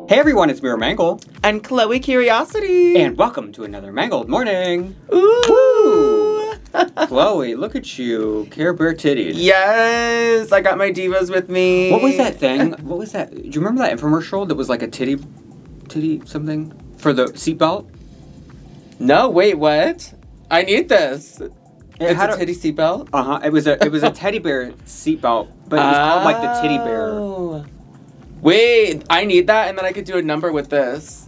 Hey everyone, it's Mera Mangle. And Chloe Curiosity. And welcome to another Mangled morning. Ooh. Chloe, look at you. Care Bear titties. Yes, I got my divas with me. What was that thing? What was that? Do you remember that infomercial that was like a titty something? For the seatbelt? No, wait, what? I need this. It's a titty seatbelt? Uh-huh. It was a teddy bear seatbelt, but it was called like the titty bear. Wait, I need that, and then I could do a number with this.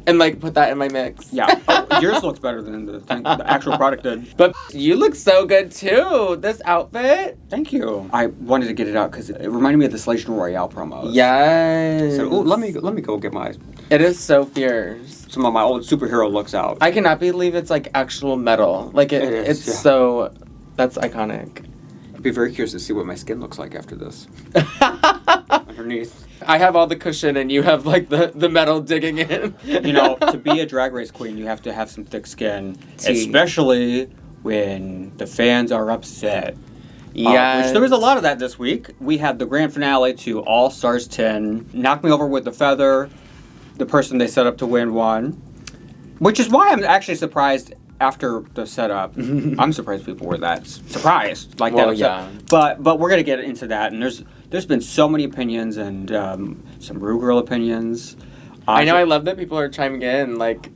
And, like, put that in my mix. Yeah. Oh, yours looks better than the actual product did. But you look so good, too. This outfit. Thank you. I wanted to get it out because it reminded me of the Selection Royale promos. Yes. So, let me go get my... It is so fierce. Some of my old superhero looks out. I cannot believe it's, like, actual metal. Like, it's so... That's iconic. I'd be very curious to see what my skin looks like after this. Underneath. I have all the cushion and you have, like, the metal digging in. You know, to be a Drag Race queen, you have to have some thick skin. Especially when the fans are upset. Yeah. Which there was a lot of that this week. We had the grand finale to All Stars 10. Knock Me Over with the Feather. The person they set up to win won. Which is why I'm actually surprised after the setup. I'm surprised people were that surprised. Like that. Yeah. But we're going to get into that. And there's been so many opinions and some Rue Girl opinions. I know, I love that people are chiming in, like...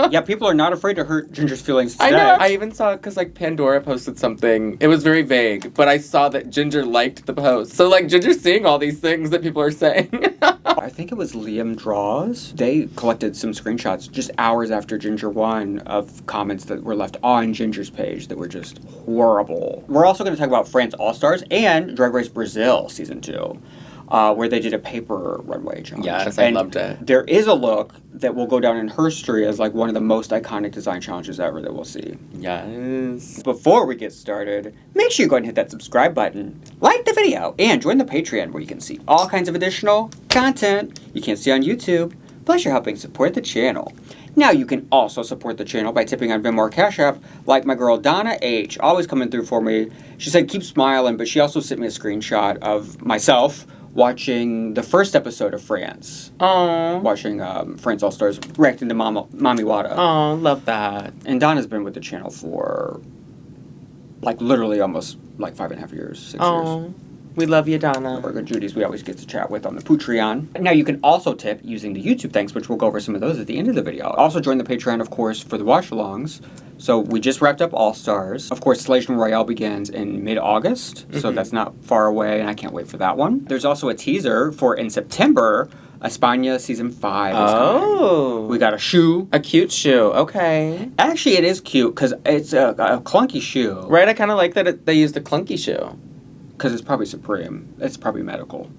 Yeah, people are not afraid to hurt Ginger's feelings today. I know, I even saw, because, like, Pandora posted something. It was very vague, but I saw that Ginger liked the post. So, like, Ginger's seeing all these things that people are saying. I think it was Liam Draws. They collected some screenshots just hours after Ginger won of comments that were left on Ginger's page that were just horrible. We're also going to talk about France All-Stars and Drag Race Brazil Season 2. Where they did a paper runway challenge. Yes, I loved it. There is a look that will go down in history as like one of the most iconic design challenges ever that we'll see. Yes. Before we get started, make sure you go ahead and hit that subscribe button, like the video, and join the Patreon where you can see all kinds of additional content you can't see on YouTube, plus you're helping support the channel. Now you can also support the channel by tipping on Venmo or Cash App, like my girl Donna H, always coming through for me. She said keep smiling, but she also sent me a screenshot of myself watching the first episode of France. Aww. Watching France All-Stars reacting to Mami Wada. Oh, love that. And Donna's been with the channel for, like, literally almost, like, 5.5 years, 6 years. We love you, Donna. Our good Judy's we always get to chat with on the Patreon. Now you can also tip using the YouTube thanks, which we'll go over some of those at the end of the video. Also join the Patreon, of course, for the watch-alongs. So we just wrapped up All-Stars. Of course, Selection Royale begins in mid-August, so that's not far away, and I can't wait for that one. There's also a teaser for, in September, España Season 5 is coming. We got a shoe. A cute shoe, okay. Actually, it is cute, because it's a clunky shoe. Right, I kind of like that they used a clunky shoe. Because it's probably Supreme. It's probably medical.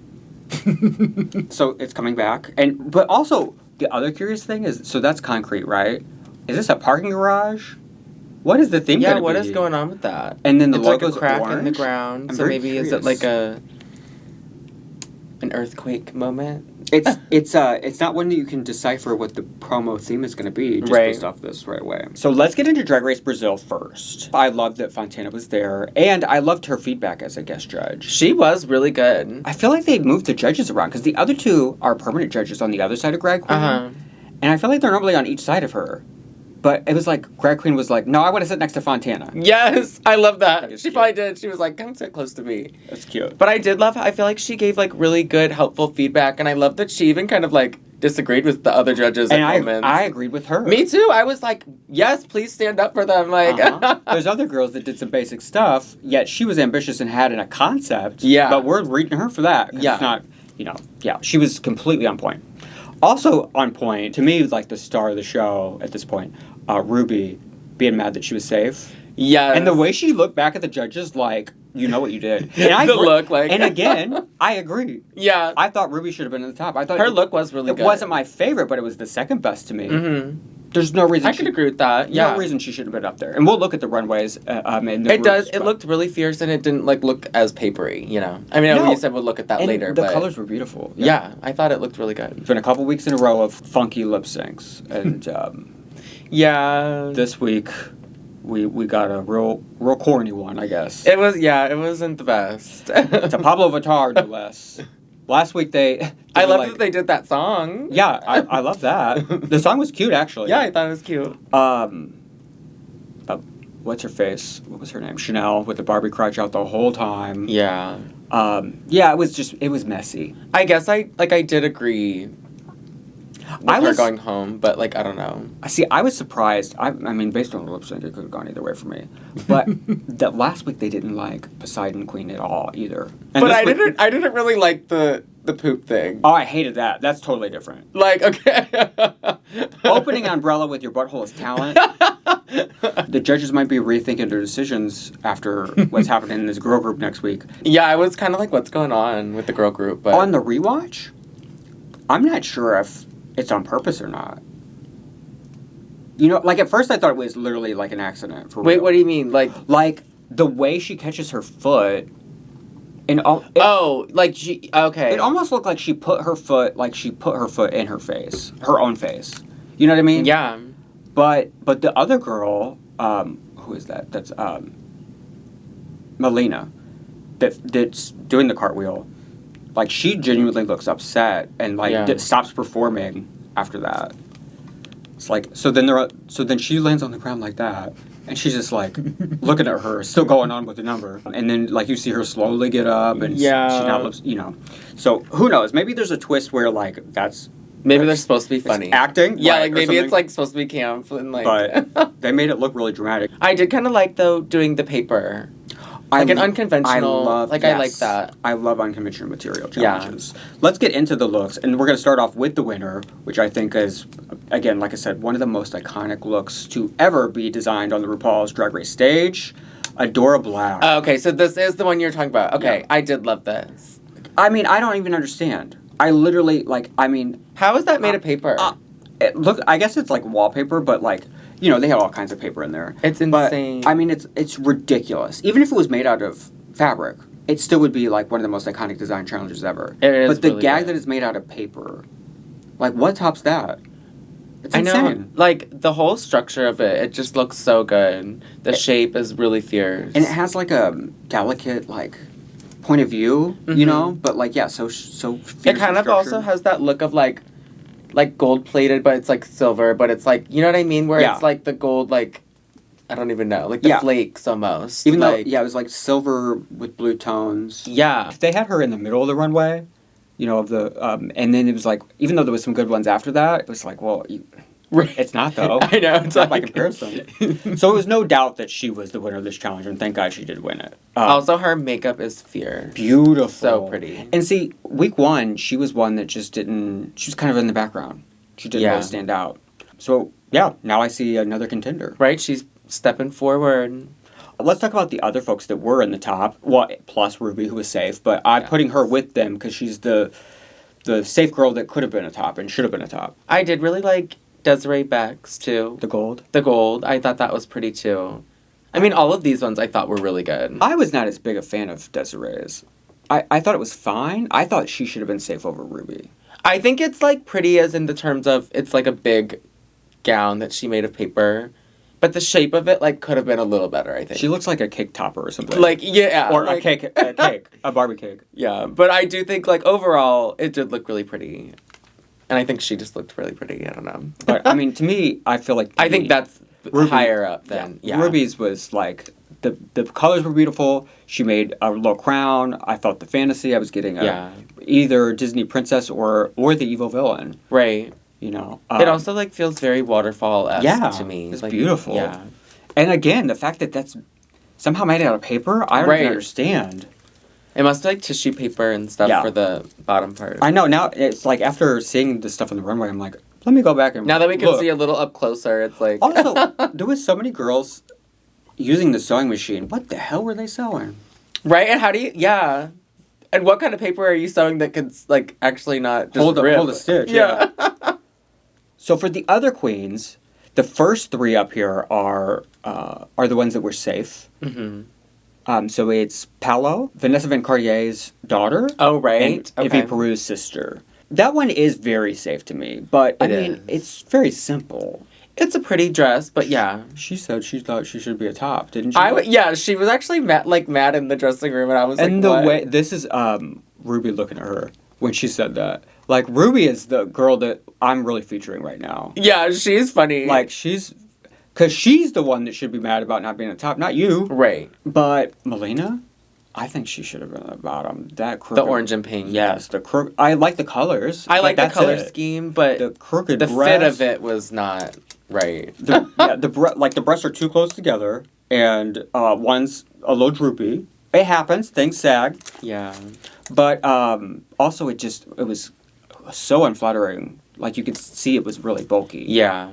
So it's coming back. But also, the other curious thing is, so that's concrete, right? Is this a parking garage? What is the theme going to be? Yeah, what is going on with that? And then the it's logo's like a crack orange? in the ground. I'm so very maybe curious. Is it like an earthquake moment? It's not one that you can decipher what the promo theme is going to be just based off this right away. So let's get into Drag Race Brazil first. I loved that Fontana was there, and I loved her feedback as a guest judge. She was really good. I feel like they moved the judges around, because the other two are permanent judges on the other side of Drag Queen. And I feel like they're normally on each side of her. But it was like, Drag Queen was like, no, I want to sit next to Fontana. Yes, I love that. She probably did. She was like, come sit close to me. That's cute. But I did love, I feel like she gave, like, really good, helpful feedback. And I love that she even kind of, like, disagreed with the other judges at moments. I agreed with her. Me too. I was like, yes, please stand up for them. Like, There's other girls that did some basic stuff, yet she was ambitious and had a concept. Yeah. But we're reading her for that. Yeah. It's not, she was completely on point. Also on point, to me, like the star of the show at this point, Ruby being mad that she was safe. Yeah. And the way she looked back at the judges, like, you know what you did. And look, like... And again, I agree. Yeah. I thought Ruby should have been at the top. I thought her look was really good. It wasn't my favorite, but it was the second best to me. There's no reason I could agree with that. Yeah. No reason she should have been up there. And we'll look at the runways. It looked really fierce, and it didn't look as papery. You know. I mean, I know you said we'll look at that later. The colors were beautiful. Yeah, I thought it looked really good. It's been a couple weeks in a row of funky lip syncs, and this week we got a real corny one, I guess. It wasn't the best. It's a Pablo Vittar, no less. Last week I love that they did that song. Yeah, I love that. The song was cute, actually. Yeah, I thought it was cute. What's her face? What was her name? Chanel with the Barbie crotch out the whole time. Yeah. Yeah, it was messy. I guess I did agree with her going home, but, like, I don't know. See, I was surprised. I mean, based on the lip sync, it could have gone either way for me. But that last week they didn't like Poseidon Queen at all either. And but I didn't really like the poop thing. Oh, I hated that. That's totally different. Like, okay. Opening Umbrella with your butthole is talent. The judges might be rethinking their decisions after what's happening in this girl group next week. Yeah, I was kind of like, what's going on with the girl group? But on the rewatch, I'm not sure if it's on purpose or not. You know, like at first I thought it was literally like an accident. For Wait, real. what do you mean? Like the way she catches her foot. And okay. It almost looked like she put her foot in her face, her own face. You know what I mean? Yeah. But the other girl, who is that? That's Melina, that's doing the cartwheel. Like she genuinely looks upset and stops performing after that. It's like so then she lands on the ground like that. And she's just like looking at her, still going on with the number. And then like you see her slowly get up and she now looks, you know. So who knows? Maybe there's a twist where like maybe they're supposed to be funny. Acting? Yeah, like maybe it's like supposed to be camp and like but they made it look really dramatic. I did kind of like though doing the paper. Like an unconventional, I like that. I love unconventional material challenges. Yeah. Let's get into the looks, and we're going to start off with the winner, which I think is, again, like I said, one of the most iconic looks to ever be designed on the RuPaul's Drag Race stage, Adora Black. Oh, okay, so this is the one you're talking about. Okay, yeah. I did love this. I mean, I don't even understand. I literally, how is that made of paper? I guess it's like wallpaper, but like... You know, they have all kinds of paper in there. It's insane. But, I mean, it's ridiculous. Even if it was made out of fabric, it still would be, like, one of the most iconic design challenges ever. It is. But the really gag good. that is made out of paper, like, what tops that? It's insane. I know. Like, the whole structure of it just looks so good. The shape is really fierce. And it has, like, a delicate, like, point of view, you know? But, like, yeah, so fierce. It kind of also has that look of, like gold plated, but it's like silver, but it's like, you know what I mean? Where it's like the gold, like, I don't even know, like the flakes almost. Even though, it was like silver with blue tones. Yeah. They had her in the middle of the runway, you know, of the, and then it was like, even though there was some good ones after that, it was like, well, it's not though. I know. It's not by comparison. So it was no doubt that she was the winner of this challenge, and thank God she did win it. Also, her makeup is fierce. Beautiful. So pretty. And see, week one, she was one that just didn't... She was kind of in the background. She didn't really stand out. So, yeah, now I see another contender. Right? She's stepping forward. Let's talk about the other folks that were in the top. Well, plus Ruby, who was safe. But I'm putting her with them because she's the safe girl that could have been a top and should have been a top. I did really like Desiree Beck's, too. The gold? The gold. I thought that was pretty, too. I mean, all of these ones I thought were really good. I was not as big a fan of Desiree's. I thought it was fine. I thought she should have been safe over Ruby. I think it's, like, pretty as in the terms of it's, like, a big gown that she made of paper. But the shape of it, like, could have been a little better, I think. She looks like a cake topper or something. Like, yeah. Or like, a Barbie cake. Yeah, but I do think, like, overall, it did look really pretty. And I think she just looked really pretty. I don't know. But, I mean, to me, I feel like... I think that's higher up than... Yeah. Ruby's was, like... The colors were beautiful. She made a little crown. I felt the fantasy. I was getting either Disney princess or the evil villain. Right. You know. It also, like, feels very waterfall-esque to me. It's like, beautiful. Yeah. And, again, the fact that that's somehow made out of paper, I don't even understand. It must be, like, tissue paper and stuff for the bottom part. I know. Now, it's like, after seeing the stuff on the runway, I'm like, let me go back and now that we can see a little up closer, it's like... Also, there was so many girls... using the sewing machine. What the hell were they sewing? Right, and how do you... Yeah. And what kind of paper are you sewing that could, like, actually not just hold a stitch? Yeah. So for the other queens, the first three up here are the ones that were safe. Mm-hmm. So it's Paolo, Vanessa Van Cartier's daughter. Oh, right. And Édith Piaf's sister. That one is very safe to me, but I mean, it's very simple. It's a pretty dress, but yeah. She said she thought she should be a top, didn't she? Yeah, she was actually mad in the dressing room, and I was and like, what? Way, this is Ruby looking at her. when she said that. Like, Ruby is the girl that I'm really featuring right now. Yeah, she's funny. Like, because she's the one that should be mad about not being at the top, not you. Right. But Melina, I think she should have been at the bottom. That crooked... The orange and pink. Yes, I like the colors. I like the color scheme, but the crooked the breast, fit of it was not right. The breasts are too close together, and one's a little droopy. It happens. Things sag. Yeah. But also, it was so unflattering. Like, you could see it was really bulky. Yeah.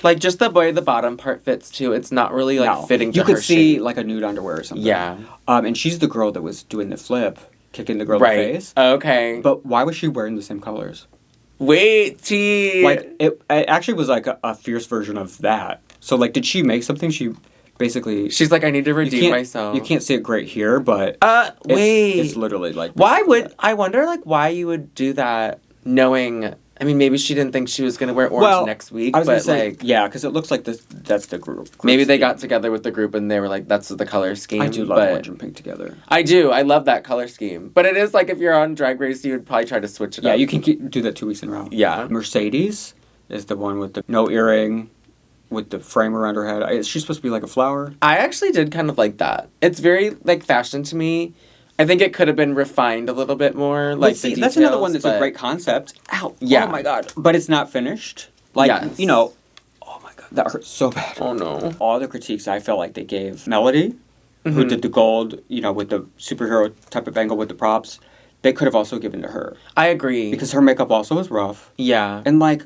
Like, just the way the bottom part fits, too. It's not really, like, fitting to her You could see, shape. like, a nude underwear or something. Yeah. And she's the girl that was doing the flip, kicking the girl in the face. Okay. But why was she wearing the same colors? Wait, T. Like, it actually was, like, a fierce version of that. So, like, did she make something? She basically... She's like, I need to redeem myself. You can't see it great here, but... wait. It's literally, like... I wonder, like, why you would do that knowing... I mean, maybe she didn't think she was going to wear orange next week, I was but, say, like... Yeah, because it looks like that's the group. Maybe they got together with the group and they were like, that's the color scheme. I do love orange and pink together. I do. I love that color scheme. But it is like, if you're on Drag Race, you would probably try to switch it up. Yeah, you can do that 2 weeks in a row. Yeah. Mercedes is the one with the no earring, with the frame around her head. Is she supposed to be like a flower? I actually did kind of like that. It's very, like, fashion to me. I think it could have been refined a little bit more, like, the details. That's another one that's a great concept. Ow. Yeah. Oh, my God. But it's not finished. Like, you know, oh, my God. That hurts so bad. Oh, no. All the critiques I felt like they gave Melody, who did the gold, you know, with the superhero type of angle with the props, they could have also given to her. I agree. Because her makeup also was rough. Yeah. And, like,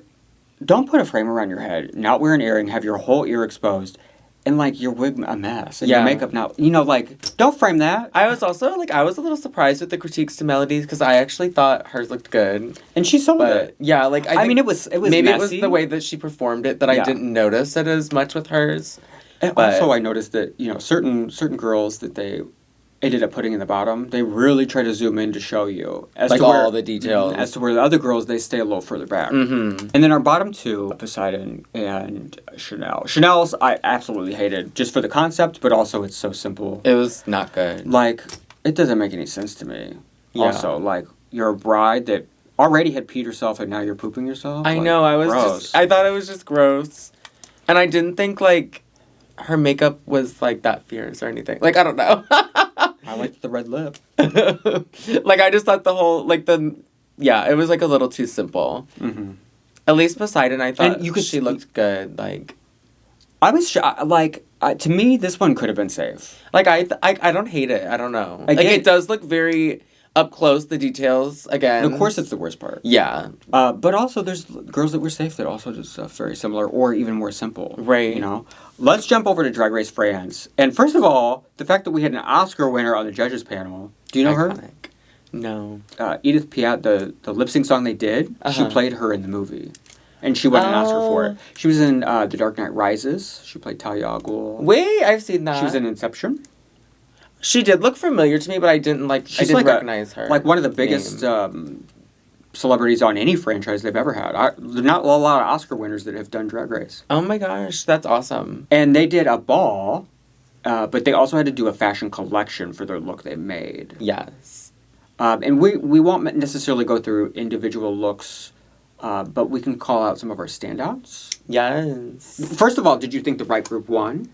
don't put a frame around your head, not wear an earring, have your whole ear exposed, and, like, your wig a mess, and your makeup now, you know, like, don't frame that. I was also, like, I was a little surprised with the critiques to Melody, because I actually thought hers looked good. And she sold it. Yeah, like, I mean, it was maybe messy. It was the way that she performed it that I didn't notice it as much with hers. And also, I noticed that, you know, certain girls that they ended up putting in the bottom, they really try to zoom in to show you. As like, to where, all the details. As to where the other girls, they stay a little further back. Mm-hmm. And then our bottom two, Poseidon and Chanel. Chanel's I absolutely hated, just for the concept, but also it's so simple. It was not good. Like, it doesn't make any sense to me. Yeah. Also, like, you're a bride that already had peed herself and now you're pooping yourself? I know, I thought it was just gross. And I didn't think, like, her makeup was, like, that fierce or anything. Like, I don't know. I liked the red lip. Like, I just thought the whole, like, it was, like, a little too simple. Mm-hmm. At least Poseidon, I thought she looked good, like... I was to me, this one could have been safe. Like, I don't hate it. I don't know. Like, it does look very up close, the details, again. Of course, it's the worst part. Yeah. But also, there's girls that were safe that also did stuff very similar or even more simple. Right. You know? Let's jump over to Drag Race France. And first of all, the fact that we had an Oscar winner on the judges panel. Do you know her? No. Edith Piaf, the lip sync song they did, she played her in the movie. And she won an Oscar for it. She was in The Dark Knight Rises. She played Talia al Ghul. Wait, I've seen that. She was in Inception. She did look familiar to me, but I didn't recognize her. Like one of the biggest celebrities on any franchise they've ever had. There's not a lot of Oscar winners that have done Drag Race. Oh my gosh, that's awesome. And they did a ball, but they also had to do a fashion collection for their look they made. Yes. And we won't necessarily go through individual looks, but we can call out some of our standouts. Yes. First of all, did you think the right group won?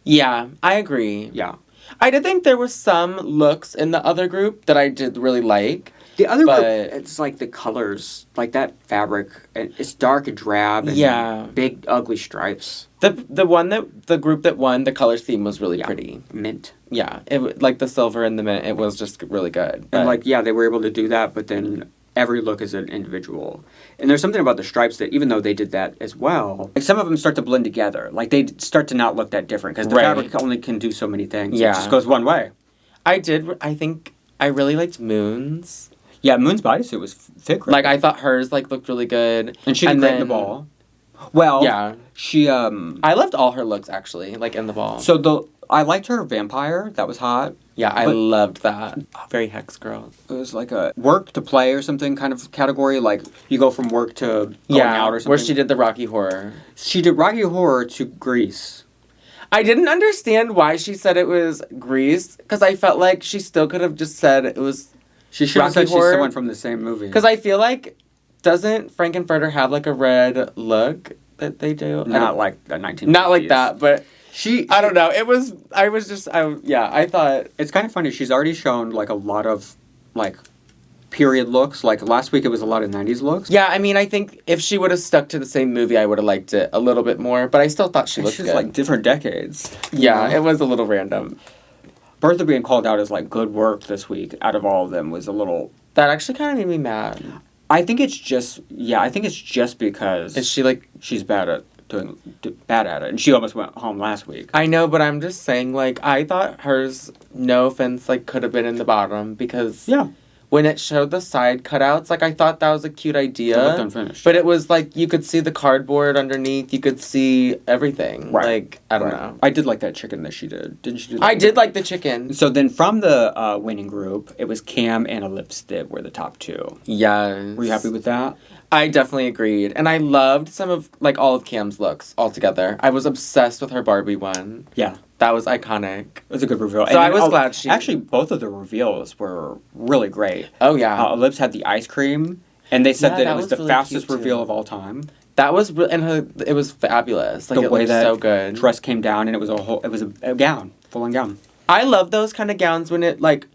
Yeah, I agree. Yeah. I did think there were some looks in the other group that I did really like. The other group, it's like the colors, like that fabric, it's dark and drab and big ugly stripes. The group that won, the color scheme was really pretty. Mint. Yeah, like the silver and the mint, it was just really good. And they were able to do that, but then every look is an individual. And there's something about the stripes that, even though they did that as well, like some of them start to blend together. Like they start to not look that different because the fabric only can do so many things. Yeah. It just goes one way. I think I really liked Moon's. Yeah, Moon's bodysuit was thick. Right? Like I thought hers looked really good. And she did great in the ball. Well, yeah. She I loved all her looks actually, like in the ball. So I liked her vampire. That was hot. Yeah, I loved that. Very Hex Girl. It was like a work to play or something kind of category. Like, you go from work to going out or something. Where she did the Rocky Horror. She did Rocky Horror to Grease. I didn't understand why she said it was Grease, because I felt like she still could have just said it was She should have said she's horror. someone from the same movie. Because I feel like, doesn't Frankenfurter have like a red look that they do? Not like the 1950s. Not like that, but I don't know. I thought. It's kind of funny. She's already shown like a lot of like period looks. Like last week it was a lot of 90s looks. Yeah, I mean, I think if she would have stuck to the same movie, I would have liked it a little bit more, but I still thought she looked good. She's like different decades. Yeah, it was a little random. Bertha being called out as like good work this week out of all of them was a little... That actually kind of made me mad. I think it's just because... Is she like... She's bad at it, and she almost went home last week. I know, but I'm just saying, like, I thought hers, no offense, like, could have been in the bottom, because... Yeah. When it showed the side cutouts, like, I thought that was a cute idea. It looked unfinished. But it was, like, you could see the cardboard underneath. You could see everything. Right. Like, I don't know. I did like that chicken that she did. Didn't she do that? I did like the chicken. So then from the winning group, it was Cam and Elips that were the top two. Yes. Were you happy with that? I definitely agreed. And I loved some of, like, all of Cam's looks altogether. I was obsessed with her Barbie one. Yeah. That was iconic. It was a good reveal. So I was glad she... Actually, both of the reveals were really great. Oh, yeah. Elips had the ice cream, and they said that it was the really fastest reveal of all time. That was... it was fabulous. Like, the way that so good. Dress came down, and it was a gown. Full-on gown. I love those kind of gowns when it, like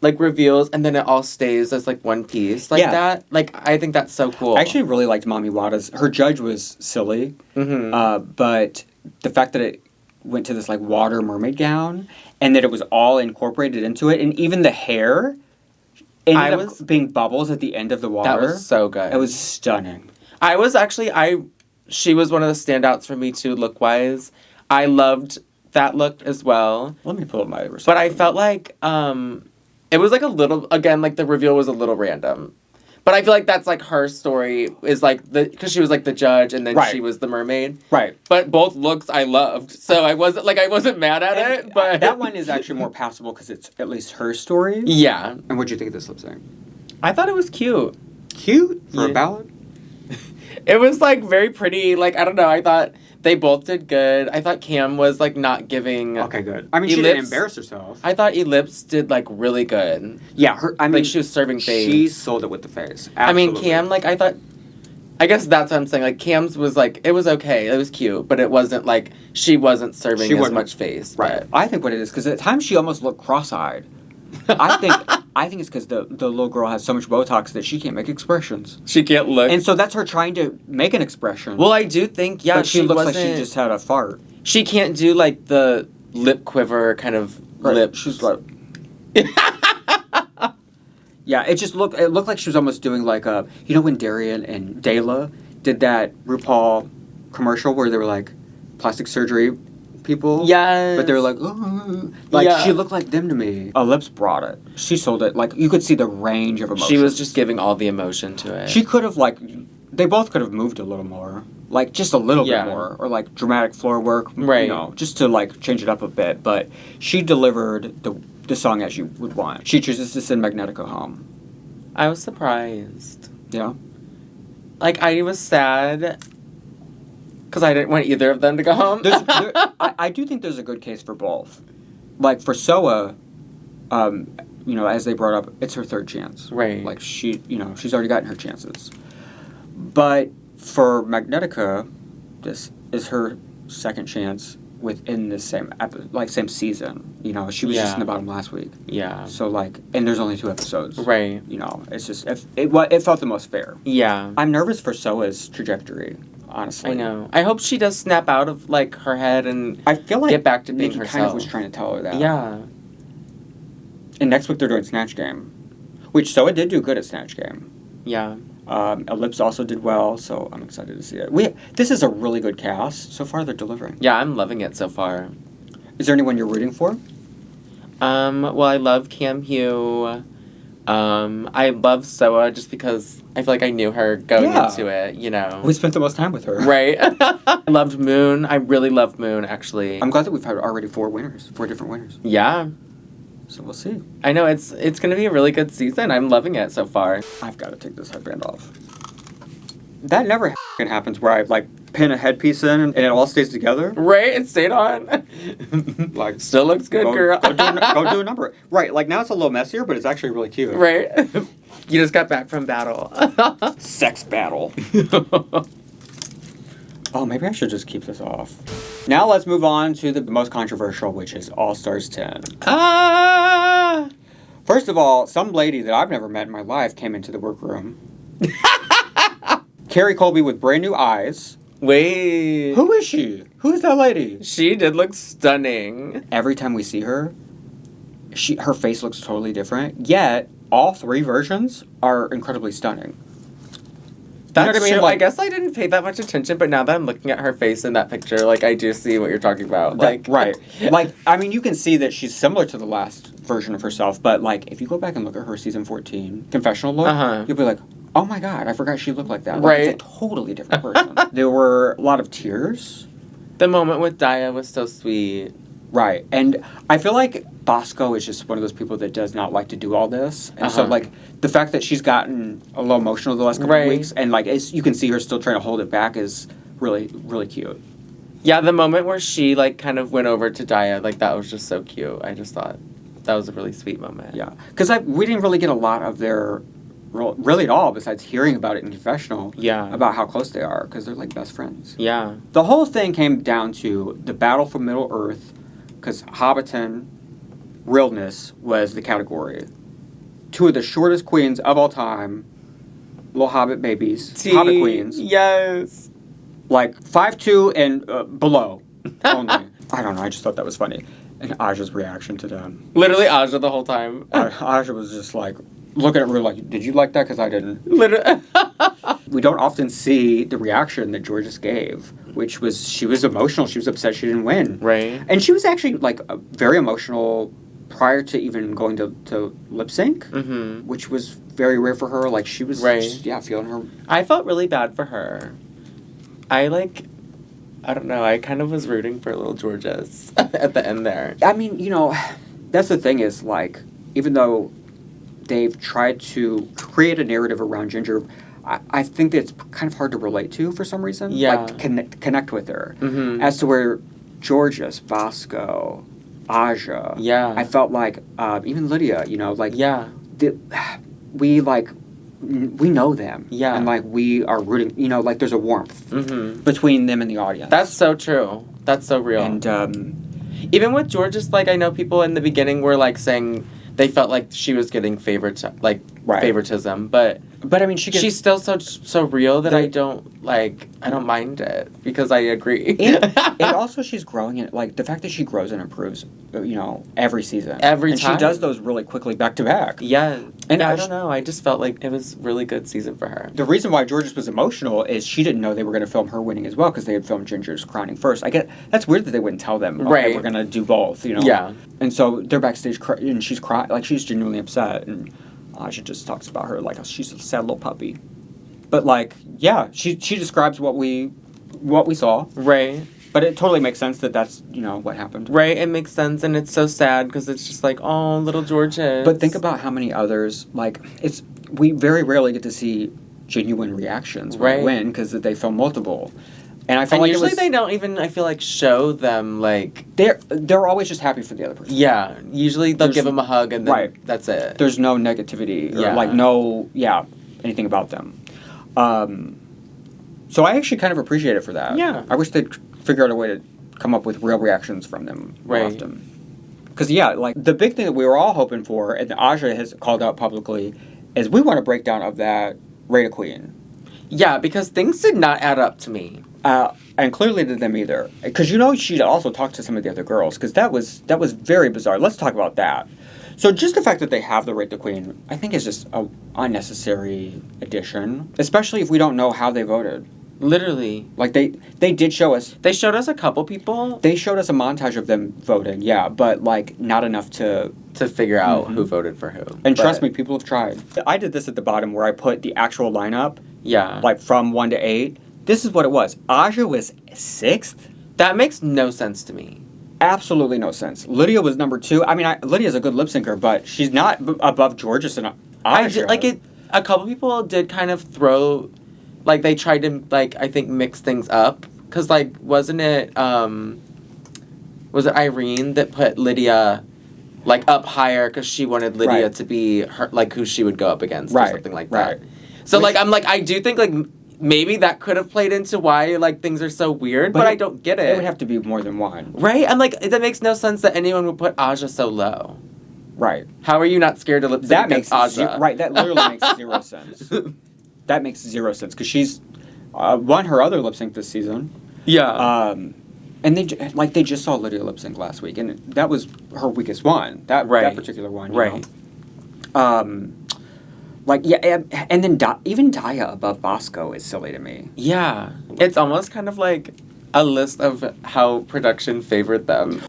reveals and then it all stays as, like, one piece like that. Like, I think that's so cool. I actually really liked Mami Wada's. Her judge was silly, but the fact that it went to this, like, water mermaid gown and that it was all incorporated into it, and even the hair ended up being bubbles at the end of the water. That was so good. It was stunning. I was actually, she was one of the standouts for me, too, look-wise. I loved that look as well. Let me pull up my research. But I felt like, it was, like, a little... Again, like, the reveal was a little random. But I feel like that's, like, her story is, like... Because she was, like, the judge, and then she was the mermaid. Right. But both looks I loved. So I wasn't mad at it, but... That one is actually more passable because it's at least her story. Yeah. And what'd you think of this lip sync? I thought it was cute. Cute? For a ballad? It was, like, very pretty. Like, I don't know. I thought... They both did good. I thought Cam was, like, not giving... Okay, good. I mean, she didn't embarrass herself. I thought Elips did, like, really good. Yeah, like, she was serving face. She sold it with the face. Absolutely. I mean, Cam, like, I thought... I guess that's what I'm saying. Like, Cam's was, like... It was okay. It was cute. But it wasn't, like... She wasn't serving as much face. Right. I think what it is... Because at times she almost looked cross-eyed. I think it's because the little girl has so much Botox that she can't make expressions. She can't look. And so that's her trying to make an expression. Well, I do think, yeah, but she looks like she just had a fart. She can't do, like, the lip quiver kind of lip. She's like... Yeah, it looked like she was almost doing like a... You know when Darian and Dayla did that RuPaul commercial where they were like plastic surgery people? Yeah. But they were like, ooh. Like, she looked like them to me. Elips brought it. She sold it. Like, you could see the range of emotion. She was just giving all the emotion to it. She could have, like... They both could have moved a little more. Like, just a little bit more. Or, like, dramatic floor work. Right. You know, just to, like, change it up a bit. But she delivered the song as you would want. She chooses to send Magnetica home. I was surprised. Yeah? Like, I was sad... Because I didn't want either of them to go home. I do think there's a good case for both. Like, for Soa, you know, as they brought up, it's her third chance. Right. Like, she's already gotten her chances. But for Magnetica, this is her second chance within the same season. You know, she was just in the bottom last week. Yeah. So, like, and there's only 2 episodes. Right. You know, it's just, it felt the most fair. Yeah. I'm nervous for Soa's trajectory. Honestly. I know. I hope she does snap out of, like, her head and I feel like get back to being Nicky herself. kind of was trying to tell her that. Yeah. And next week they're doing Snatch Game, which Soa did do good at Snatch Game. Yeah. Elips also did well, so I'm excited to see it. This is a really good cast. So far, they're delivering. Yeah, I'm loving it so far. Is there anyone you're rooting for? Well, I love Cam Hugh. I love Soa just because I feel like I knew her going into it, you know. We spent the most time with her. Right. I loved Moon. I really loved Moon, actually. I'm glad that we've had already 4 different winners. Yeah. So we'll see. I know, it's going to be a really good season. I'm loving it so far. I've got to take this headband off. that never happens where I, like, pin a headpiece in and it all stays together. Right? It stayed on. Like, still looks good, girl. Go do a number. Right, like, now it's a little messier, but it's actually really cute. Right? You just got back from battle. Sex battle. Oh, maybe I should just keep this off. Now let's move on to the most controversial, which is All Stars 10. Ah! First of all, some lady that I've never met in my life came into the workroom. Kerri Colby with brand new eyes. Wait. Who is she? Who is that lady? She did look stunning. Every time we see her, her face looks totally different. Yet, all 3 versions are incredibly stunning. That's you know what I mean? true. Like, I guess I didn't pay that much attention, but now that I'm looking at her face in that picture, like, I do see what you're talking about. Right. Like, I mean, you can see that she's similar to the last version of herself, but, like, if you go back and look at her season 14 confessional look, you'll be like, oh my god, I forgot she looked like that. Like, right. It's a totally different person. There were a lot of tears. The moment with Daya was so sweet. Right. And I feel like Bosco is just one of those people that does not like to do all this. And so, like, the fact that she's gotten a little emotional the last couple of weeks, and, like, you can see her still trying to hold it back is really, really cute. Yeah, the moment where she, like, kind of went over to Daya, like, that was just so cute. I just thought that was a really sweet moment. Yeah. Because we didn't really get a lot of their role, really at all, besides hearing about it in confessional. Yeah. About how close they are, because they're, like, best friends. Yeah. The whole thing came down to the battle for Middle Earth, because Hobbiton realness was the category. 2 of the shortest queens of all time, little Hobbit babies, Hobbit queens. Yes. Like 5'2" and below only. I don't know, I just thought that was funny. And Aja's reaction to them. Literally Aja the whole time. Aja was just like, looking at Ru like, did you like that? Because I didn't. Literally. We don't often see the reaction that Jorgeous gave, which was, she was emotional. She was upset she didn't win. Right. And she was actually, like, very emotional prior to even going to lip sync, which was very rare for her. Like, she was just, feeling her. I felt really bad for her. I don't know, I kind of was rooting for little Jorgeous at the end there. I mean, you know, that's the thing is, like, even though they've tried to create a narrative around Ginger, I think that it's kind of hard to relate to for some reason. Yeah. Like, connect with her. As to where Jorgeous, Bosco, Aja. Yeah. I felt like, even Lydia, you know, like. Yeah. We know them. Yeah. And, like, we are rooting, you know, like, there's a warmth between them and the audience. That's so true. That's so real. And, even with Jorgeous, like, I know people in the beginning were, like, saying they felt like she was getting favoritism, but I mean, she's still so real that I don't mind it, because I agree. And also she's growing in, like, the fact that she grows and improves, you know, every season. Every time. And she does those really quickly back to back. Yeah. And I don't know, I just felt like it was a really good season for her. The reason why Jorgeous was emotional is she didn't know they were going to film her winning as well, because they had filmed Ginger's crowning first. I get, that's weird that they wouldn't tell them, okay, right, we're going to do both, you know? Yeah. And so they're backstage and she's crying, like, she's genuinely upset, and Aja just talks about her like she's a sad little puppy. But, like, yeah, she describes what we saw. Right. But it totally makes sense that that's, you know, what happened. Right, it makes sense, and it's so sad, because it's just like, oh, little Jorgeous. But think about how many others, like, we very rarely get to see genuine reactions when they win, because they film multiple. And I feel like usually they don't even, I feel like, show them, like... They're always just happy for the other person. Yeah, usually they'll give them a hug, and then that's it. There's no negativity, or, anything about them. So I actually kind of appreciate it for that. Yeah. I wish they'd figure out a way to come up with real reactions from them more often. Because, like, the big thing that we were all hoping for, and Aja has called out publicly, is we want a breakdown of that Rita Queen. Yeah, because things did not add up to me. And clearly to them either. Because, you know, she also talked to some of the other girls, because that was very bizarre. Let's talk about that. So just the fact that they have the Rate the Queen, I think is just an unnecessary addition. Especially if we don't know how they voted. Literally. Like, they did show us... They showed us a couple people. They showed us a montage of them voting, yeah, but, like, not enough to figure out who voted for who. And trust me, people have tried. I did this at the bottom where I put the actual lineup. Yeah. Like, from 1 to 8. This is what it was. Aja was 6th. That makes no sense to me. Absolutely no sense. Lydia was number 2. I mean, Lydia's a good lip syncer, but she's not above Jorgeous and Aja. A couple people did kind of throw like, they tried to, like, I think mix things up. Because, like, wasn't it, was it Irene that put Lydia, like, up higher because she wanted Lydia to be, her, like, who she would go up against or something like that. So, like, I'm like, I do think, like, maybe that could have played into why, like, things are so weird, but I don't get it. It would have to be more than one. Right? I'm like, that makes no sense that anyone would put Aja so low. Right. How are you not scared to lip sync against Aja? Right, that literally makes zero sense. That makes zero sense, because she's won her other lip sync this season. Yeah. And they just saw Lydia lip sync last week, and that was her weakest one. That particular one. You know? Like, yeah, and then even Daya above Bosco is silly to me. Yeah. It's almost kind of like a list of how production favored them.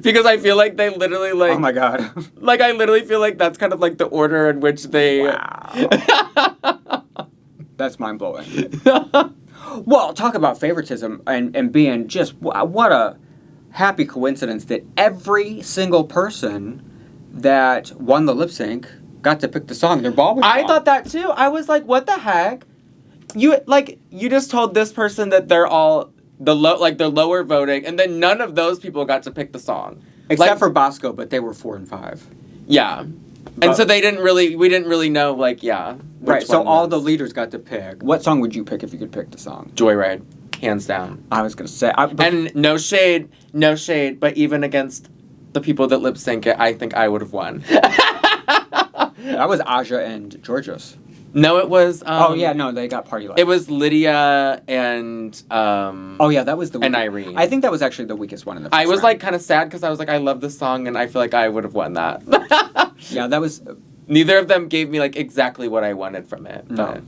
Because I feel like they literally, like... Oh, my God. Like, I literally feel like that's kind of, like, the order in which they... Wow. That's mind-blowing. Well, talk about favoritism and being just... What a happy coincidence that every single person that won the lip sync got to pick the song their ball was on. I thought that, too. I was like, what the heck? You just told this person that they're all... the lower voting, and then none of those people got to pick the song. Except for Bosco, but they were 4 and 5. Yeah. And so we didn't really know, like, right, so all the leaders got to pick. What song would you pick if you could pick the song? Joyride. Hands down. I was going to say... and no shade, but even against the people that lip sync it, I think I would have won. That was Aja and Jorgeous. No, it was... they got Party Lights. It was Lydia and... that was the... And Irene. I think that was actually the weakest one in the first I was, round. like, kind of sad because I was like, I love this song, and I feel like I would have won that. Yeah, that was... Neither of them gave me, like, exactly what I wanted from it. No.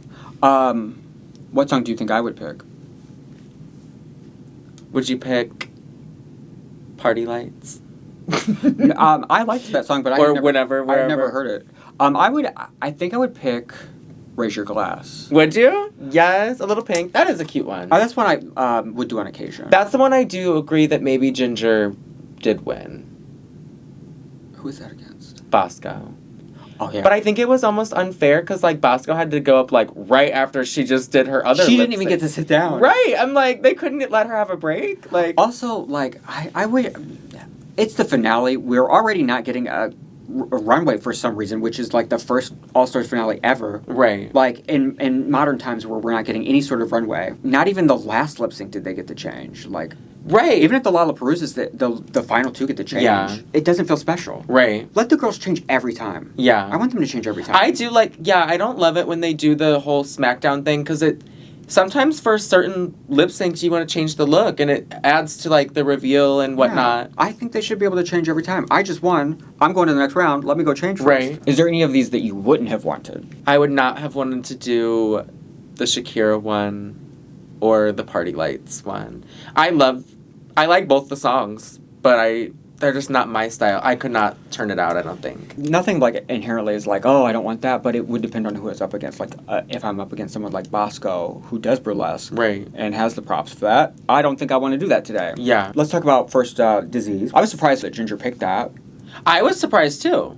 What song do you think I would pick? Would you pick Party Lights? I liked that song, but Or Whenever, Wherever. I've never heard it. I think I would pick Raise Your Glass. Would you? Yes, a little pink. That is a cute one. That's one I would do on occasion. That's the one I do agree that maybe Ginger did win. Who is that against? Bosco. Oh, yeah. But I think it was almost unfair because, like, Bosco had to go up, like, right after she just did her other She didn't even get to sit down. Right. I'm like, they couldn't let her have a break. Like, also, like, I would... It's the finale. We're already not getting a runway for some reason, which is, like, the first All-Stars finale ever. Right. Like, in modern times where we're not getting any sort of runway. Not even the last lip sync did they get to change. Like... Right. Even if the LaPaRuzas, the final two get to change, it doesn't feel special. Right. Let the girls change every time. Yeah. I want them to change every time. I do, like, I don't love it when they do the whole Smackdown thing, because sometimes for certain lip syncs you want to change the look, and it adds to, like, the reveal and whatnot. Yeah. I think they should be able to change every time. I just won. I'm going to the next round. Let me go change first. Right. Is there any of these that you wouldn't have wanted? I would not have wanted to do the Shakira one or the Party Lights one. I like both the songs, but they're just not my style. I could not turn it out, I don't think. Nothing, like, inherently is like, oh, I don't want that, but it would depend on who it's up against. Like, if I'm up against someone like Bosco, who does burlesque, right, and has the props for that, I don't think I want to do that today. Yeah. Let's talk about first Disease. I was surprised that Ginger picked that. I was surprised, too.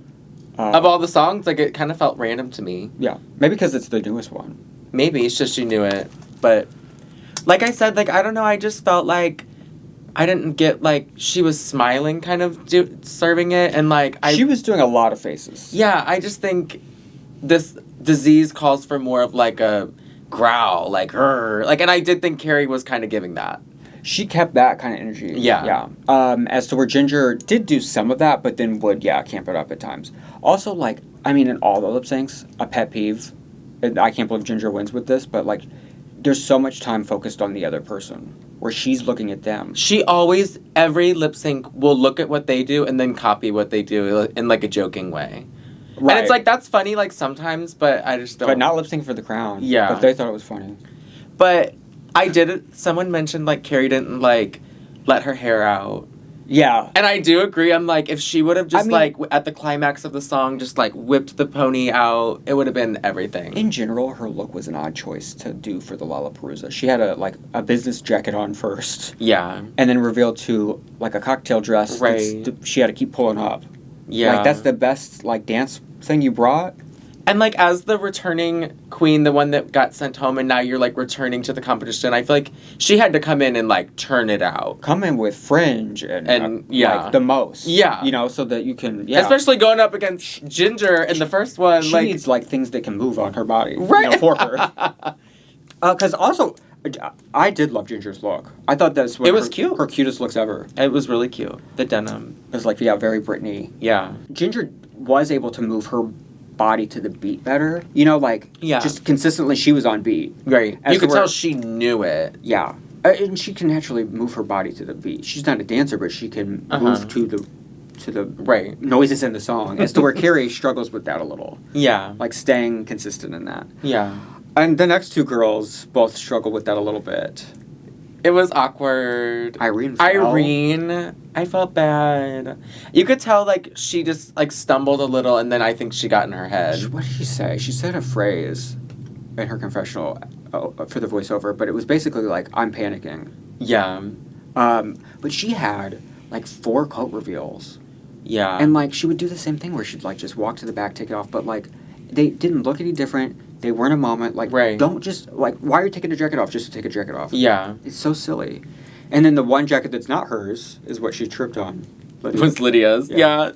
Of all the songs, like, it kind of felt random to me. Yeah. Maybe because it's the newest one. Maybe, it's just she knew it. But, like I said, like, I don't know, I just felt like I didn't get, like, she was smiling kind of serving it, and, like, she was doing a lot of faces. Yeah, I just think this Disease calls for more of, like, a growl, like, her. Like, and I did think Kerri was kind of giving that. She kept that kind of energy. Yeah. Yeah. As to where Ginger did do some of that, but then would, camp it up at times. Also, like, I mean, in all the lip syncs, a pet peeve, and I can't believe Ginger wins with this, but, like, there's so much time focused on the other person, where she's looking at them. She always, every lip sync, will look at what they do and then copy what they do in, like, a joking way. Right. And it's like, that's funny, like, sometimes, but I just don't. But not lip sync for the crown. Yeah. But they thought it was funny. But someone mentioned, like, Kerri didn't, like, let her hair out. Yeah. And I do agree. I'm like, if she would have just, like, at the climax of the song, just, like, whipped the pony out, it would have been everything. In general, her look was an odd choice to do for the LaPaRuza. She had a business jacket on first. Yeah. And then revealed to, like, a cocktail dress. Right. She had to keep pulling up. Yeah. Like, that's the best, like, dance thing you brought? And, like, as the returning queen, the one that got sent home, and now you're, like, returning to the competition, I feel like she had to come in and, like, turn it out. Come in with fringe and like, the most. Yeah. You know, so that you can, Especially going up against Ginger in the first one. She like, needs, like, things that can move on her body. Right. You know, for her. Because also, I did love Ginger's look. I thought that's one of cute. Her cutest looks ever. It was really cute. The denim. It was, like, very Britney. Yeah. Ginger was able to move her body to the beat better. You know, like, just consistently she was on beat. Right. You could tell she knew it. Yeah. And she can naturally move her body to the beat. She's not a dancer, but she can move to the noises in the song. As to where Kerri struggles with that a little. Yeah. Like, staying consistent in that. Yeah. And the next two girls both struggle with that a little bit. It was awkward. Irene, I felt bad. You could tell, like, she just, like, stumbled a little, and then I think she got in her head. What did she say? She said a phrase in her confessional for the voiceover, but it was basically like, I'm panicking. Yeah. But she had, like, 4 coat reveals. Yeah. And, like, she would do the same thing where she'd, like, just walk to the back, take it off, but, like, they didn't look any different. They weren't a moment. Like, don't just, like, why are you taking the jacket off just to take a jacket off? Yeah. It's so silly. And then the one jacket that's not hers is what she tripped on. Was Lydia's. Yeah.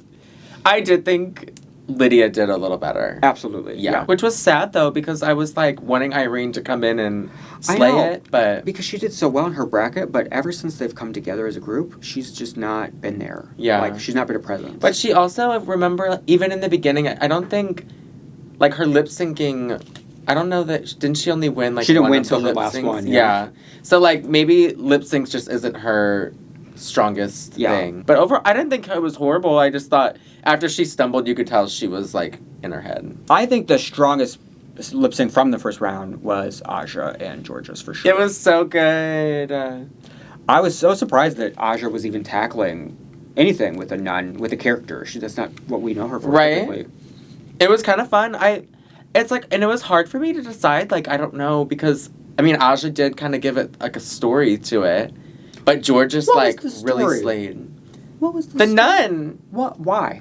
I did think Lydia did a little better. Absolutely. Yeah. Which was sad, though, because I was, like, wanting Irene to come in and slay it, but... Because she did so well in her bracket, but ever since they've come together as a group, she's just not been there. Yeah. Like, she's not been a presence. But she also, remember, even in the beginning, I don't think... Like, her lip syncing, I don't know that... Didn't she only win, like, she didn't one win until the last one, yeah. So, like, maybe lip syncs just isn't her strongest thing. But overall, I didn't think it was horrible. I just thought after she stumbled, you could tell she was, like, in her head. I think the strongest lip sync from the first round was Aja and Jorgeous, for sure. It was so good. I was so surprised that Aja was even tackling anything with a nun, with a character. That's not what we know her for. Right? Typically. It was kind of fun. It's like, and it was hard for me to decide, like, I don't know, because, I mean, Aja did kind of give it, like, a story to it, but Jorgeous, like, really slayed. What was the story? Nun! What? Why?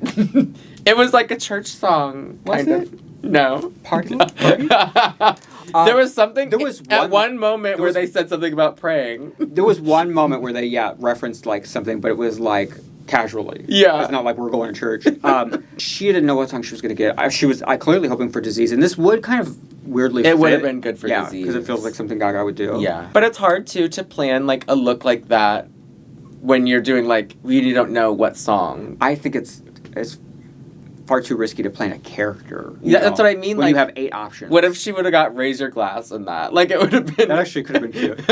It was like a church song, kind of. No. Party? There was something, at one moment where they said something about praying. There was one moment where they, referenced, like, something, but it was, like, casually. Yeah. It's not like we're going to church. She didn't know what song she was going to get. She was clearly hoping for Disease, and this would kind of weirdly fit. It would have been good for Disease. Because it feels like something Gaga would do. Yeah. But it's hard, too, to plan, like, a look like that when you're doing, like, you really don't know what song. I think it's far too risky to plan a character. Yeah, that's what I mean. When like, you have 8 options. What if she would have got Raise Your Glass in that? Like, it would have been... That actually could have been cute.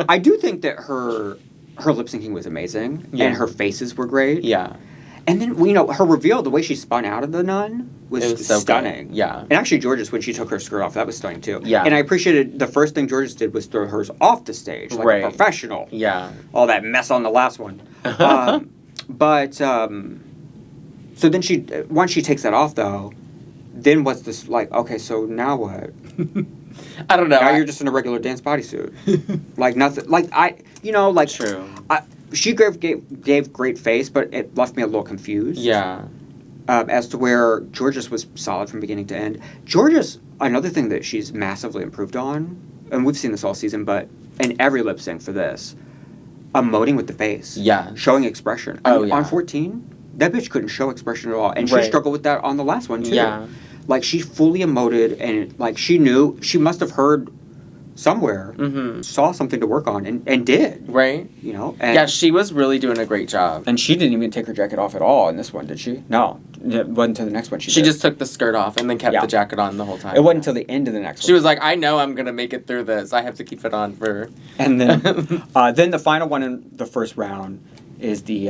I do think that her lip syncing was amazing, and her faces were great. Yeah. And then, you know, her reveal, the way she spun out of the nun was so stunning. Good. Yeah. And actually, Jorgeous, when she took her skirt off, that was stunning, too. Yeah. And I appreciated the first thing Jorgeous did was throw hers off the stage, like a professional. Yeah. All that mess on the last one. So then once she takes that off, though, then what's this, like, okay, so now what? I don't know. Now you're just in a regular dance bodysuit. Like, nothing, like, True. She gave great face, but it left me a little confused. Yeah. As to where Jorgeous was solid from beginning to end. Jorgeous, another thing that she's massively improved on, and we've seen this all season, but in every lip sync for this, emoting with the face. Yeah. Showing expression. On 14, that bitch couldn't show expression at all, and she struggled with that on the last one, too. Yeah. Like, she fully emoted, and, like, she knew, she must have heard somewhere, saw something to work on, and did. Right. You know? Yeah, she was really doing a great job. And she didn't even take her jacket off at all in this one, did she? No. It wasn't until the next one she just took the skirt off and then kept the jacket on the whole time. It wasn't until the end of the next one. She was like, I know I'm going to make it through this. I have to keep it on for... And then, then the final one in the first round is the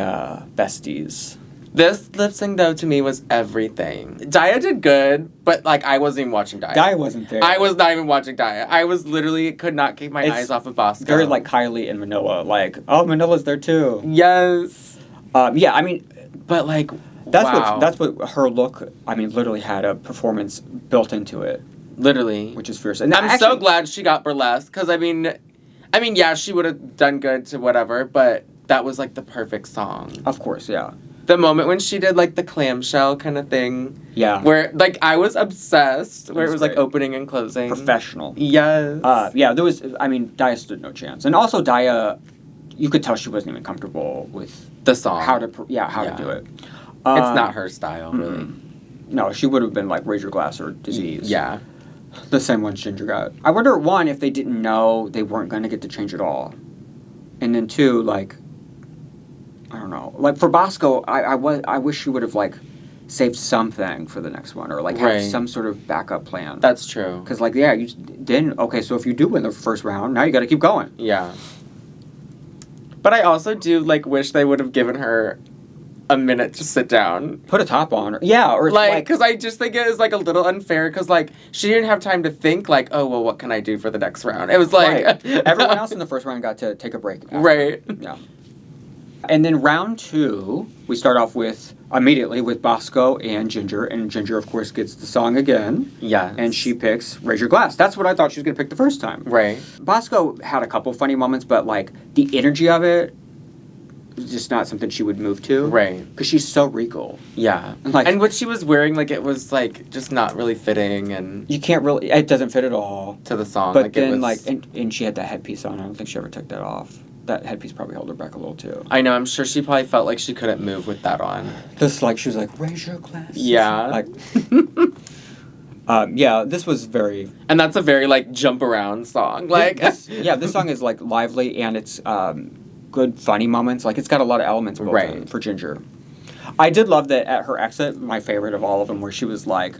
Besties. This lip sync, though, to me was everything. Daya did good, but, like, I wasn't even watching Daya. Daya wasn't there. I was not even watching Daya. I was literally could not keep my eyes off of Bosco. Very like Kylie in Manila. Like, oh, Manila's there, too. Yes. Yeah, I mean... But, like, that's what her look, I mean, literally had a performance built into it. Literally. Which is fierce. And I'm so glad she got burlesque, because, I mean, yeah, she would have done good to whatever, but that was, like, the perfect song. Of course, yeah. The moment when she did, like, the clamshell kind of thing. Yeah. Where, like, I was obsessed. Where it was, great. like, opening and closing. Professional. Yes. Yeah, there was, I mean, Daya stood no chance. And also Daya, you could tell she wasn't even comfortable with the song. How to do it. It's not her style, really. No, she would have been like Raise Your Glass or Disease. Yeah. The same one Ginger got. I wonder, one, if they didn't know they weren't going to get to change it all. And then two, like, I don't know. Like, for Bosco, I wish she would have, like, saved something for the next one. Or, like, have some sort of backup plan. That's true. Because, like, yeah, okay, so if you do win the first round, now you got to keep going. Yeah. But I also do, like, wish they would have given her a minute to sit down. Put a top on her. Yeah, or like, because I just think it is, like, a little unfair, because, like, she didn't have time to think, like, oh, well, what can I do for the next round? It was like... Right. Everyone else in the first round got to take a break. After. Right. Yeah. And then round 2, we start off immediately with Bosco and Ginger of course gets the song again. Yeah. And she picks Raise Your Glass. That's what I thought she was going to pick the first time. Right. Bosco had a couple funny moments, but like the energy of it was just not something she would move to. Right. Because she's so regal. Yeah. And what she was wearing, like, it was like just not really fitting, and you can't really, it doesn't fit at all to the song. But like, then it was... and she had that headpiece on. I don't think she ever took that off. That headpiece probably held her back a little too. I know, I'm sure she probably felt like she couldn't move with that on. Just like, she was like, Raise Your Glass. Yeah. Like, yeah, this was very... And that's a very, like, jump around song. Like, this song is, like, lively, and it's good, funny moments. Like, it's got a lot of elements built in for Ginger. I did love that at her exit, my favorite of all of them, where she was like,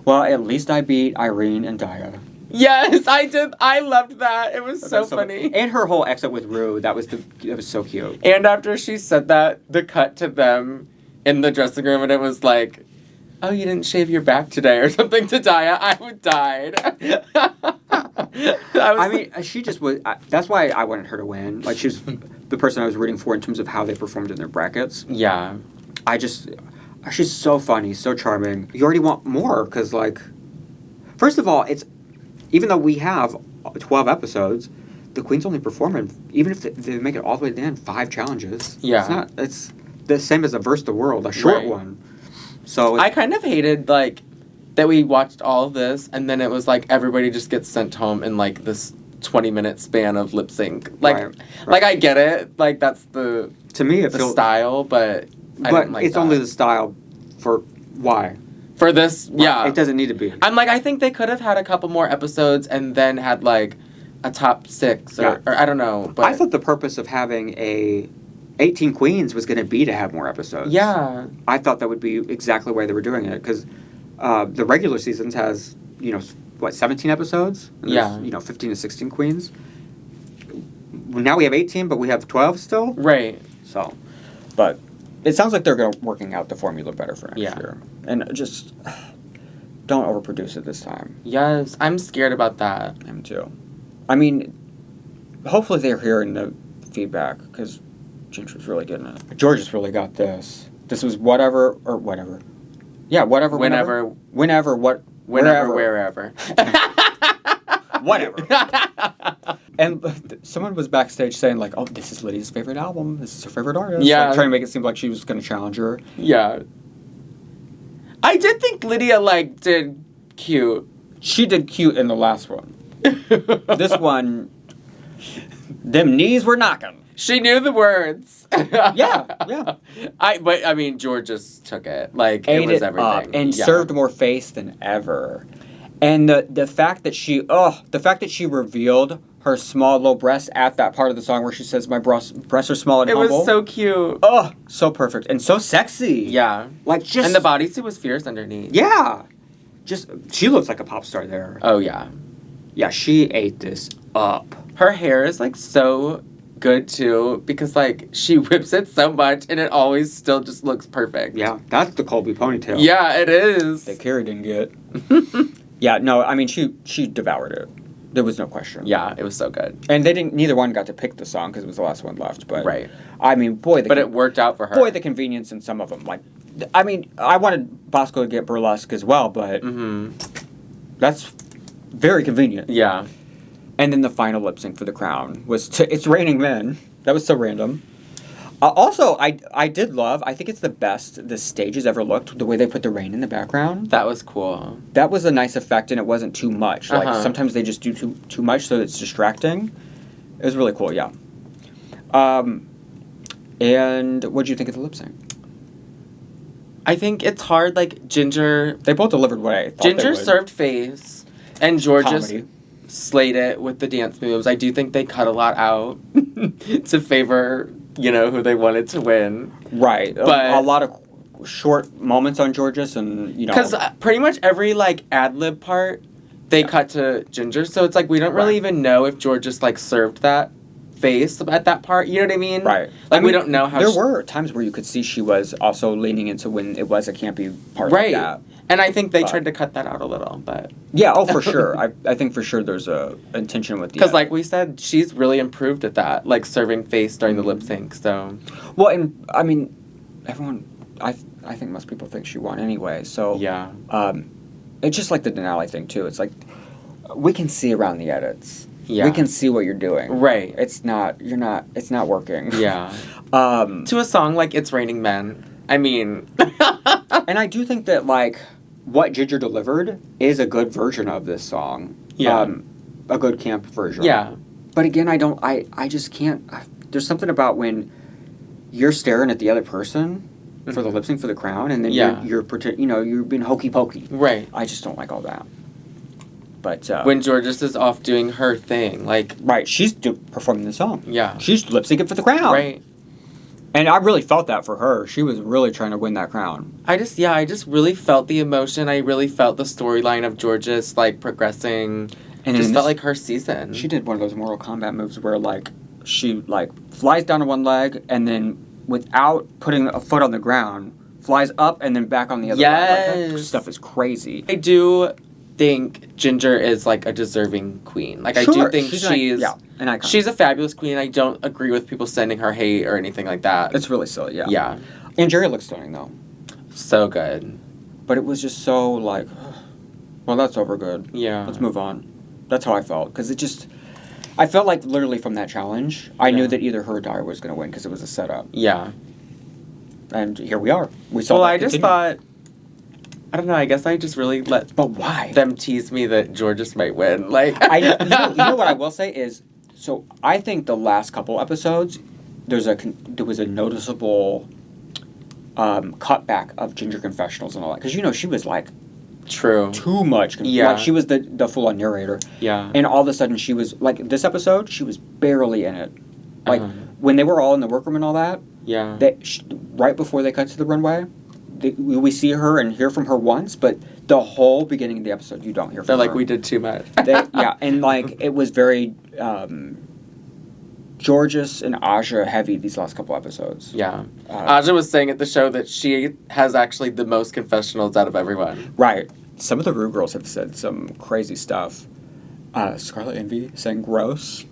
well, at least I beat Irene and Daya. Yes, I did. I loved that. It was so funny. And her whole exit with Rue, that was so cute. And after she said that, the cut to them in the dressing room, and it was like, oh, you didn't shave your back today or something to Daya. I died. I mean, she just was... that's why I wanted her to win. Like, she was the person I was rooting for in terms of how they performed in their brackets. Yeah. She's so funny, so charming. You already want more, because, like... First of all, even though we have 12 episodes, the queens only perform in, even if they make it all the way to the end, 5 challenges. Yeah. It's the same as a Verse the World, a short one. So I kind of hated, like, that we watched all of this, and then it was like everybody just gets sent home in, like, this 20-minute span of lip sync. Like, like, I get it. Like, that's the... To me, it the feels... style, but I didn't like it's that. only the style for... Why? For this, yeah. It doesn't need to be. I'm like, I think they could have had a couple more episodes and then had, like, a top 6 or I don't know. But I thought the purpose of having 18 queens was going to be to have more episodes. Yeah. I thought that would be exactly why they were doing it, because the regular seasons has, 17 episodes? And there's, 15 to 16 queens. Now we have 18, but we have 12 still? Right. So, but... It sounds like they're working out the formula better for next year. And just don't overproduce it this time. Yes, I'm scared about that. I am too. I mean, hopefully they're hearing the feedback, because Ginger's really getting it. Jorgeous really got this. This was whatever. Yeah, whatever. Whenever. Wherever. Whatever. And someone was backstage saying, like, oh, this is Lydia's favorite album. This is her favorite artist. Yeah. Like, trying to make it seem like she was going to challenge her. Yeah. I did think Lydia, like, did cute. She did cute in the last one. This one, them knees were knocking. She knew the words. Yeah. But I mean, Jorgeous took it. Like, Ate it was it everything. Up and served more face than ever. And the fact that she revealed her small low breasts at that part of the song where she says my breasts are small and humble. It was so cute. Oh, so perfect and so sexy. Yeah. Like, just... And the bodysuit was fierce underneath. Yeah. She looks like a pop star there. Oh, yeah. Yeah, she ate this up. Her hair is, like, so good, too, because, like, she whips it so much, and it always still just looks perfect. Yeah, that's the Colby ponytail. Yeah, it is. That Kerri didn't get. Yeah, no, I mean, she devoured it. There was no question. Yeah, it was so good. And neither one got to pick the song because it was the last one left. But right. I mean, boy, but it worked out for her. Boy, the convenience in some of them. Like, I mean, I wanted Bosco to get burlesque as well, but that's very convenient. Yeah. And then the final lip sync for the crown was It's Raining Men. That was so random. Also, I did love, I think it's the best the stage has ever looked, the way they put the rain in the background. That was cool. That was a nice effect, and it wasn't too much. Like, Uh-huh. sometimes they just do too much, so it's distracting. It was really cool, yeah. And what did you think of the lip sync? I think it's hard, like, Ginger... They both delivered what I thought Ginger they would. served face, and Jorgeous Comedy. slayed it with the dance moves. I do think they cut a lot out to favor, you know, who they wanted to win. Right. But a lot of short moments on Jorgeous, and, you know... Because pretty much every, like, ad-lib part, they cut to Ginger. So it's like, we don't really even know if Jorgeous, like, served that face at that part. You know what I mean? Right. Like, we don't know how... There were times where you could see she was also leaning into when it was a campy part right. like that. And I think they tried to cut that out a little, but... Yeah, oh, for sure. I think for sure there's a intention with the... Because, like we said, she's really improved at that, like, serving face during the lip sync, so... Well, and, I mean, everyone... I think most people think she won anyway, so... Yeah. It's just like the Denali thing, too. It's like, we can see around the edits. Yeah. We can see what you're doing. Right. It's not working. Yeah. To a song like It's Raining Men, I mean... And I do think that, like, what Ginger delivered is a good version of this song. Yeah. A good camp version. Yeah. But again, I just can't... There's something about when you're staring at the other person for the lip sync for the crown, and then you're being hokey pokey. Right. I just don't like all that. But when Jorgeous is off doing her thing, like... Right, she's performing the song. Yeah. She's lip syncing for the crown. Right. And I really felt that for her. She was really trying to win that crown. I just really felt the emotion. I really felt the storyline of Jorgeous, like, progressing. And it just felt like her season. She did one of those Mortal Kombat moves where, like, she, like, flies down on one leg and then, without putting a foot on the ground, flies up and then back on the other leg. Like, that stuff is crazy. I do think Ginger is, like, a deserving queen. Like, sure. I do think she's an icon. She's a fabulous queen. I don't agree with people sending her hate or anything like that. It's really silly, yeah. Yeah. Angeria looks stunning, though. So good. But it was just so, like, well, that's over good. Yeah. Let's move on. That's how I felt. Because it just... I felt like literally from that challenge, I knew that either her or Daya was going to win because it was a setup. Yeah. And here we are. We saw. Well, I just thought... I don't know, I guess I just really let... But why? Them tease me that Jorgeous might win. Like... you know what I will say is... So, I think the last couple episodes, there was a noticeable cutback of Ginger confessionals and all that. Because, you know, she was, like... True. Too much. Yeah. Like, she was the full-on narrator. Yeah. And all of a sudden, she was... Like, this episode, she was barely in it. Like, when they were all in the workroom and all that... Yeah. Right before they cut to the runway... we see her and hear from her once, but the whole beginning of the episode, you don't hear from her. They're like, we did too much. And, like, it was very Jorgeous and Aja heavy these last couple episodes. Yeah. Aja was saying at the show that she has actually the most confessionals out of everyone. Right. Some of the Ru girls have said some crazy stuff. Scarlet Envy saying gross.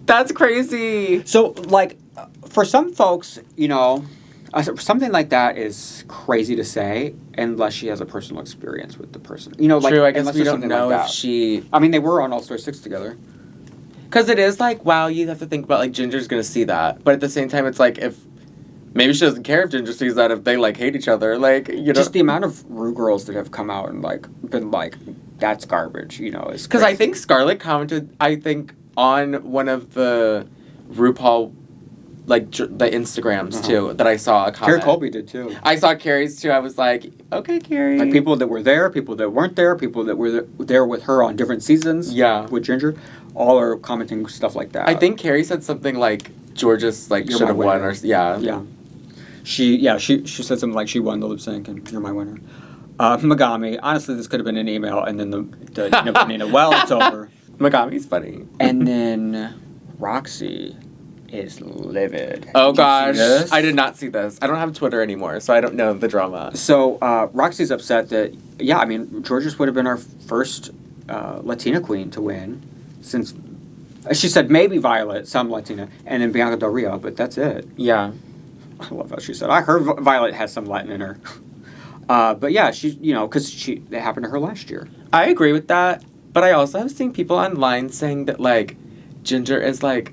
That's crazy! So, like, for some folks, you know... something like that is crazy to say unless she has a personal experience with the person. You know, like... True, I guess we don't know if she... I mean, they were on All-Star 6 together. Because it is like, wow, you have to think about, like, Ginger's going to see that. But at the same time, it's like, if... Maybe she doesn't care if Ginger sees that if they, like, hate each other. Like, you know... Just the amount of Ru girls that have come out and, like, been like, that's garbage, you know, is because I think Scarlett commented, I think, on one of the RuPaul... like, the Instagrams, too, that I saw a comment. Kerri Colby did, too. I saw Kerri's, too. I was like, okay, Kerri. Like, people that were there, people that weren't there, people that were there with her on different seasons. Yeah. With Ginger. All are commenting stuff like that. I think Kerri said something like, Jorgeous, like, should have won, or... Yeah. Yeah. She said something like, she won the lip sync, and you're my winner. Megami, honestly, this could have been an email, and then well, it's over. Megami's funny. And then Roxy... is livid. Oh gosh, I did not see this. I don't have Twitter anymore, so I don't know the drama. So Roxy's upset that Jorgeous would have been our first Latina queen to win, since she said maybe Violet, some Latina, and then Bianca Del Rio, but that's it. Yeah, I love how she said. I heard Violet has some Latin in her, but yeah, she's because it happened to her last year. I agree with that, but I also have seen people online saying that like Ginger is like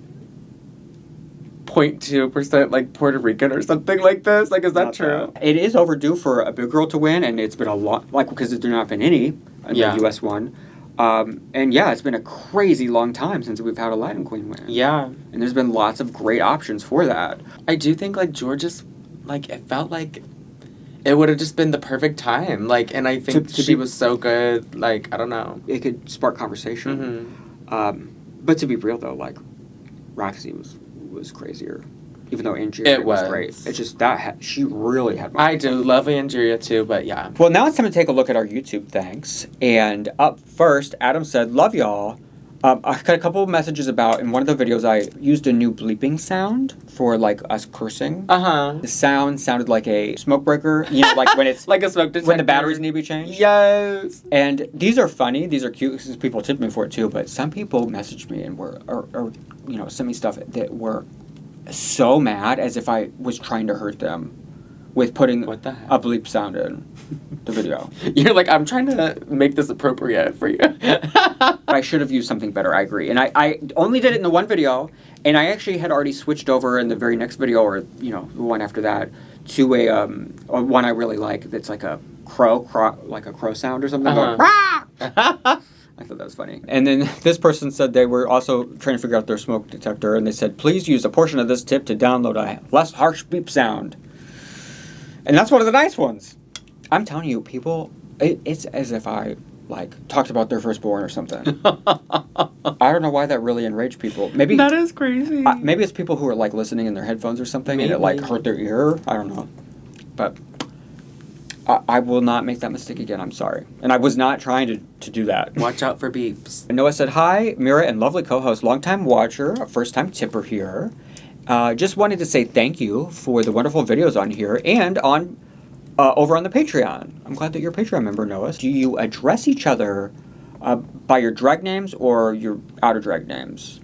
0.2% like Puerto Rican or something like this. Like, is that true? It is overdue for a big girl to win, and it's been a lot, like, because there's not been any in the U.S. one. And yeah, it's been a crazy long time since we've had a Latin queen win. Yeah. And there's been lots of great options for that. I do think, like, Jorgeous, like, it felt like it would have just been the perfect time. Like, and I think she was so good. Like, I don't know. It could spark conversation. Mm-hmm. But to be real, though, like, Roxy was crazier. Even though Angeria was great. It's just that she really had I do love Angeria too, but yeah. Well, now it's time to take a look at our YouTube thanks. And up first, Adam said, love y'all. I got a couple of messages about, in one of the videos, I used a new bleeping sound for, like, us cursing. Uh-huh. The sound sounded like a smoke breaker. You know, like when it's... like a smoke detector. When the batteries need to be changed. Yes. And these are funny. These are cute because people tipped me for it too. But some people messaged me and sent me stuff that were so mad as if I was trying to hurt them with putting a bleep sound in the video. You're like, I'm trying to make this appropriate for you. I should have used something better, I agree. And I only did it in the one video, and I actually had already switched over in the very next video, or, the one after that, to a one I really like that's like a crow sound or something. Uh-huh. Going, I thought that was funny. And then this person said they were also trying to figure out their smoke detector, and they said, please use a portion of this tip to download a less harsh beep sound. And that's one of the nice ones. I'm telling you, people, it's as if I, like, talked about their firstborn or something. I don't know why that really enraged people. Maybe that is crazy. Maybe it's people who are, like, listening in their headphones or something, and it, like, hurt their ear. I don't know. But I will not make that mistake again. I'm sorry. And I was not trying to do that. Watch out for beeps. Noah said, hi, Mera and lovely co-host, longtime watcher, a first-time tipper here. Just wanted to say thank you for the wonderful videos on here and on over on the Patreon. I'm glad that you're a Patreon member, Noah. Do you address each other by your drag names or your out-of-drag names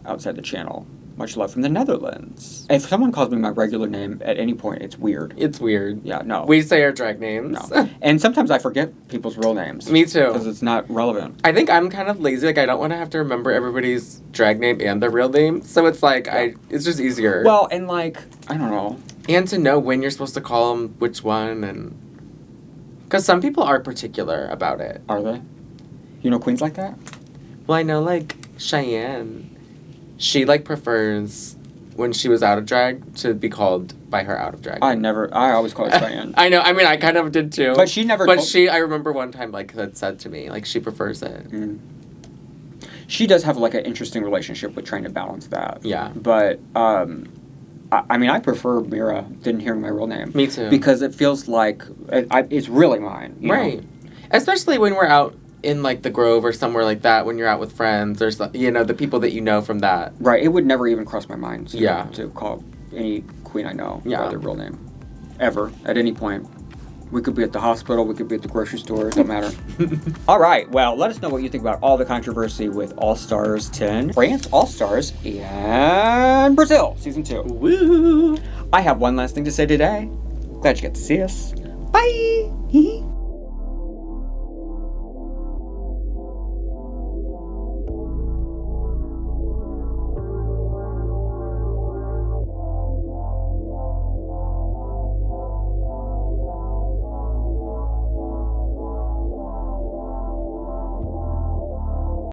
outside the channel? Much love from the Netherlands. If someone calls me my regular name at any point, it's weird. It's weird. Yeah, no. We say our drag names. No. And sometimes I forget people's real names. Me too. Because it's not relevant. I think I'm kind of lazy. Like, I don't want to have to remember everybody's drag name and their real name. So it's like, it's just easier. Well, and like, I don't know. And to know when you're supposed to call them which one. And because some people are particular about it. Are they? You know queens like that? Well, I know, like, Cheyenne. She, like, prefers, when she was out of drag, to be called by her out of drag. I always call her Cheyenne. I know, I mean, I kind of did too. But she never I remember one time, like, had said to me, like, she prefers it. Mm. She does have, like, an interesting relationship with trying to balance that. Yeah. But, I mean, I prefer Mera than hearing my real name. Me too. Because it feels like it's really mine. Right. Especially when we're out in, like, the Grove or somewhere like that, when you're out with friends or, the people that you know from that. Right. It would never even cross my mind to call any queen I know by their real name. Ever. At any point. We could be at the hospital. We could be at the grocery store. It don't matter. All right. Well, let us know what you think about all the controversy with All-Stars 10, France All-Stars, and Brazil Season 2. Woo! I have one last thing to say today. Glad you got to see us. Bye!